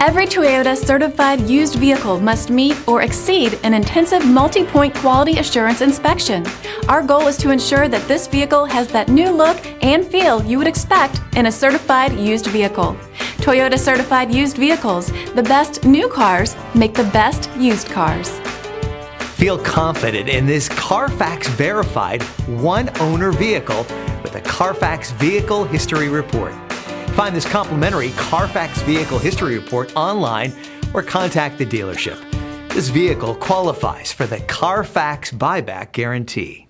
Every Toyota certified used vehicle must meet or exceed an intensive multi-point quality assurance inspection. Our goal is to ensure that this vehicle has that new look and feel you would expect in a certified used vehicle. Toyota certified used vehicles, the best new cars make the best used cars. Feel confident in this Carfax verified one-owner vehicle with a Carfax Vehicle History Report. Find this complimentary Carfax Vehicle History Report online or contact the dealership. This vehicle qualifies for the Carfax Buyback Guarantee.